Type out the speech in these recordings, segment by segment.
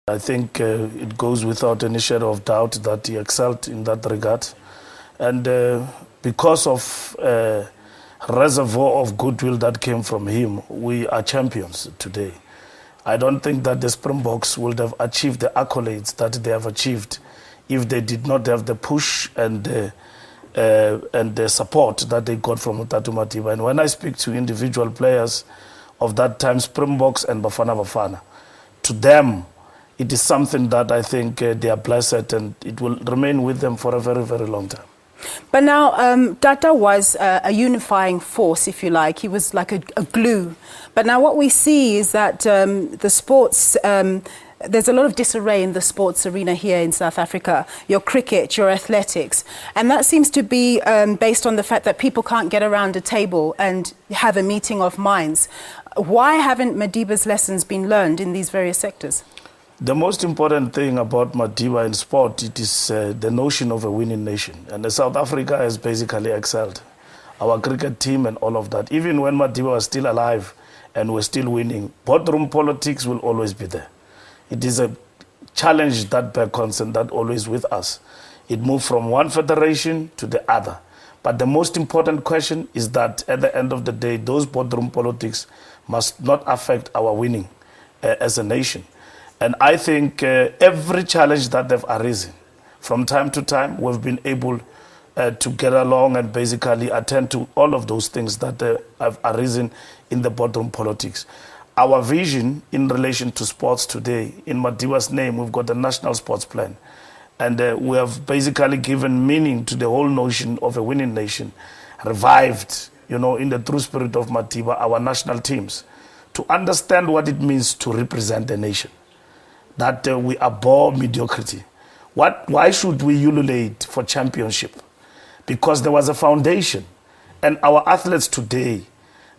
I think it goes without any shadow of doubt that he excelled in that regard. And because of reservoir of goodwill that came from him, we are champions today. I don't think that the Springboks would have achieved the accolades that they have achieved if they did not have the push and the support that they got from Mutatu Madiba. And when I speak to individual players of that time, Springboks and Bafana Bafana, to them, it is something that I think they are blessed, and it will remain with them for a very, very long time. But now, Tata was a unifying force, if you like. He was like a glue. But now what we see is that the sports, there's a lot of disarray in the sports arena here in South Africa. Your cricket, your athletics. And that seems to be based on the fact that people can't get around a table and have a meeting of minds. Why haven't Madiba's lessons been learned in these various sectors? The most important thing about Madiba in sport, it is the notion of a winning nation. And South Africa has basically excelled. Our cricket team and all of that. Even when Madiba was still alive and we're still winning, boardroom politics will always be there. It is a challenge that beckons and that always with us. It moved from one federation to the other. But the most important question is that at the end of the day, those boardroom politics must not affect our winning as a nation. And I think every challenge that they've arisen, from time to time, we've been able to get along and basically attend to all of those things that have arisen in the boardroom politics. Our vision in relation to sports today, in Madiba's name, we've got a national sports plan. And we have basically given meaning to the whole notion of a winning nation, revived, in the true spirit of Madiba, our national teams, to understand what it means to represent the nation. That we abhor mediocrity. Why should we ululate for championship? Because there was a foundation. And our athletes today,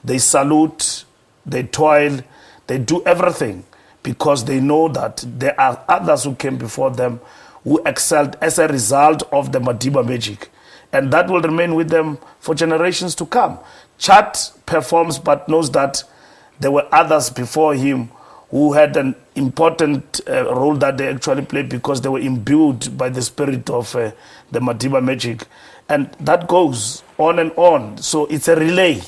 they salute, they toil, they do everything because they know that there are others who came before them who excelled as a result of the Madiba magic. And that will remain with them for generations to come. Chat performs but knows that there were others before him who had an important role that they actually played because they were imbued by the spirit of the Madiba magic. And that goes on and on. So it's a relay.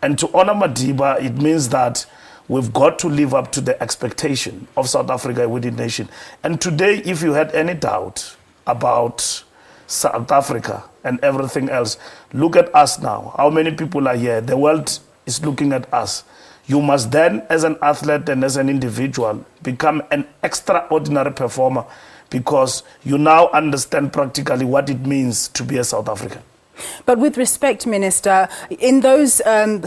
And to honor Madiba, it means that we've got to live up to the expectation of South Africa, a winning nation. And today, if you had any doubt about South Africa and everything else, look at us now. How many people are here? The world is looking at us. You must then, as an athlete and as an individual, become an extraordinary performer because you now understand practically what it means to be a South African. But with respect, Minister, in those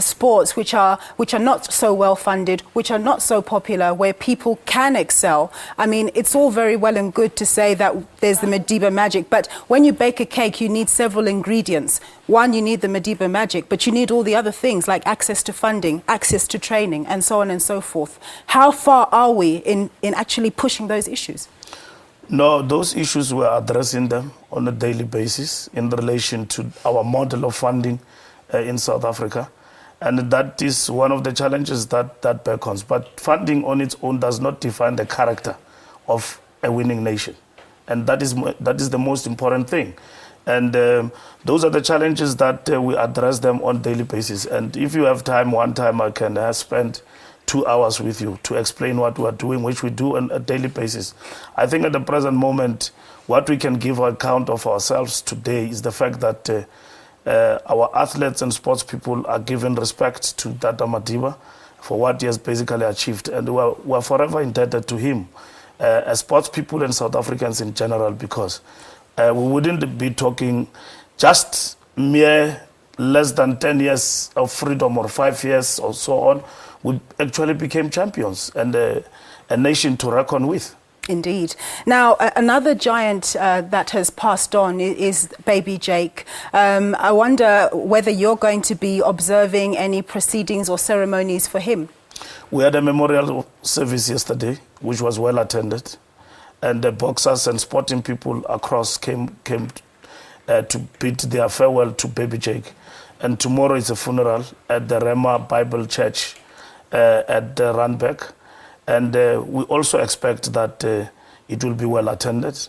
sports which are not so well funded, which are not so popular, where people can excel, I mean, it's all very well and good to say that there's the Madiba magic, but when you bake a cake, you need several ingredients. One, you need the Madiba magic, but you need all the other things like access to funding, access to training, and so on and so forth. How far are we in actually pushing those issues? No, those issues we're addressing them on a daily basis in relation to our model of funding in South Africa. And that is one of the challenges that beckons. But funding on its own does not define the character of a winning nation. And that is the most important thing. And those are the challenges that we address them on a daily basis. And if you have time, one time I can spend 2 hours with you to explain what we are doing, which we do on a daily basis. I think at the present moment, what we can give account of ourselves today is the fact that our athletes and sports people are given respect to Tata Madiba for what he has basically achieved. And we're forever indebted to him as sports people and South Africans in general, because we wouldn't be talking just mere less than 10 years of freedom or 5 years or so on. We actually became champions and a nation to reckon with. Indeed. Now, another giant that has passed on is Baby Jake. I wonder whether you're going to be observing any proceedings or ceremonies for him. We had a memorial service yesterday, which was well attended. And the boxers and sporting people across came to bid their farewell to Baby Jake. And tomorrow is a funeral at the Rema Bible Church at the Randburg. And we also expect that it will be well attended.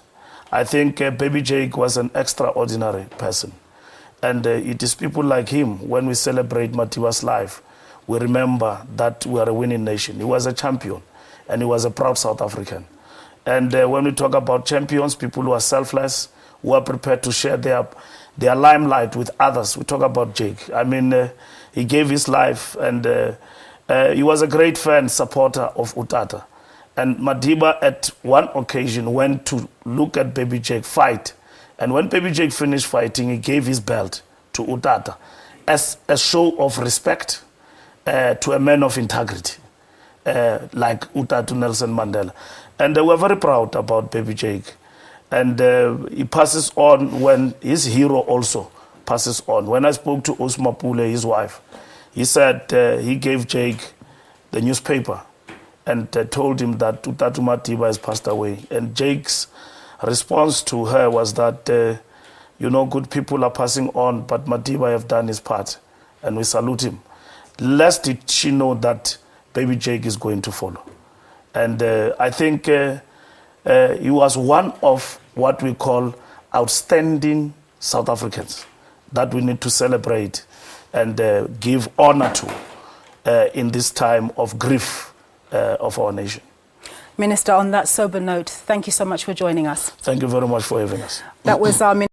I think Baby Jake was an extraordinary person. And it is people like him, when we celebrate Madiba's life, we remember that we are a winning nation. He was a champion, and he was a proud South African. And when we talk about champions, people who are selfless, who are prepared to share their limelight with others, we talk about Jake. I mean, he gave his life, and he was a great fan, supporter of Utata. And Madiba, at one occasion, went to look at Baby Jake fight. And when Baby Jake finished fighting, he gave his belt to Utata as a show of respect to a man of integrity, like Utata Nelson Mandela. And we're very proud about Baby Jake. And he passes on when his hero also passes on. When I spoke to Osma Pule, his wife, he said he gave Jake the newspaper and told hum that Utata Madiba has passed away. And Jake's response to her was that, good people are passing on, but Madiba have done his part, and we salute him. Lest did she know that Baby Jake is going to follow. And I think he was one of what we call outstanding South Africans that we need to celebrate and give honor to in this time of grief of our nation. Minister, on that sober note, thank you so much for joining us. Thank you very much for having us. That was our